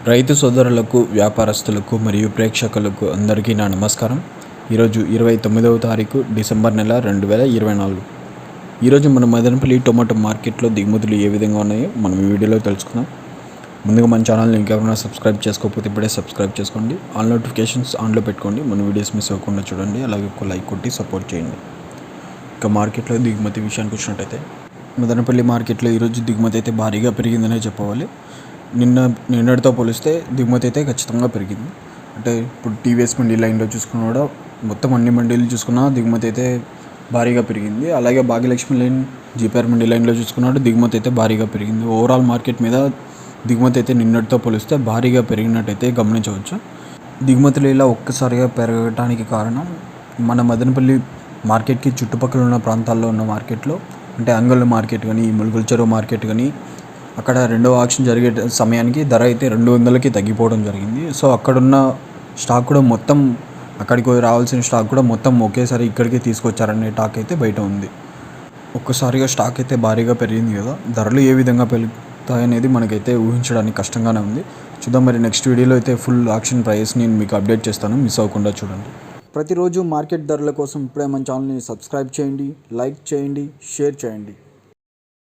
రైతు సోదరులకు, వ్యాపారస్తులకు మరియు ప్రేక్షకులకు అందరికీ నా నమస్కారం. ఈరోజు 29వ తారీఖు డిసెంబర్ నెల 2024. ఈరోజు మన మదనపల్లి టొమాటో మార్కెట్లో దిగుమతులు ఏ విధంగా ఉన్నాయో మనం ఈ వీడియోలో తెలుసుకుందాం. ముందుగా మన ఛానల్ని ఇంకెవరైనా సబ్స్క్రైబ్ చేసుకోకపోతే ఇప్పుడే సబ్స్క్రైబ్ చేసుకోండి. ఆల్ నోటిఫికేషన్స్ ఆన్లో పెట్టుకోండి. మన వీడియోస్ మిస్ అవ్వకుండా చూడండి. అలాగే ఒక లైక్ కొట్టి సపోర్ట్ చేయండి. ఇక మార్కెట్లో దిగుమతి విషయానికి వచ్చినట్టయితే మదనపల్లి మార్కెట్లో ఈరోజు దిగుమతి అయితే భారీగా పెరిగిందనే చెప్పవాలి. నిన్నటితో పోలిస్తే దిగుమతి అయితే ఖచ్చితంగా పెరిగింది. అంటే ఇప్పుడు టీవీఎస్ మండీ లైన్లో చూసుకున్నా కూడా మొత్తం అన్ని మండీలు చూసుకున్నా దిగుమతి అయితే భారీగా పెరిగింది. అలాగే భాగ్యలక్ష్మి లైన్, జీపీఆర్ మండీ లైన్లో చూసుకున్నప్పుడు దిగుమతి అయితే భారీగా పెరిగింది. ఓవరాల్ మార్కెట్ మీద దిగుమతి అయితే నిన్నటితో పోలిస్తే భారీగా పెరిగినట్టయితే గమనించవచ్చు. దిగుమతులు ఇలా ఒక్కసారిగా పెరగడానికి కారణం మన మదనపల్లి మార్కెట్కి చుట్టుపక్కల ఉన్న ప్రాంతాల్లో ఉన్న మార్కెట్లో, అంటే అంగళ్ళు మార్కెట్ కానీ, ములుగుల చెరువు మార్కెట్ కానీ, అక్కడ రెండవ ఆక్షన్ జరిగే సమయానికి ధర అయితే 200కి తగ్గిపోవడం జరిగింది. సో అక్కడున్న స్టాక్ కూడా మొత్తం, అక్కడికి రావాల్సిన స్టాక్ కూడా మొత్తం ఒకేసారి ఇక్కడికి తీసుకొచ్చారనే టాక్ అయితే బయట ఉంది. ఒక్కసారిగా స్టాక్ అయితే భారీగా పెరిగింది కదా, ధరలు ఏ విధంగా పెరుగుతాయనేది మనకైతే ఊహించడానికి కష్టంగానే ఉంది. చూద్దాం మరి. నెక్స్ట్ వీడియోలో అయితే ఫుల్ ఆక్షన్ ప్రైస్ నేను మీకు అప్డేట్ చేస్తాను, మిస్ అవ్వకుండా చూడండి. ప్రతిరోజు మార్కెట్ ధరల కోసం ఇప్పుడే మన ఛానల్ని సబ్స్క్రైబ్ చేయండి, లైక్ చేయండి, షేర్ చేయండి.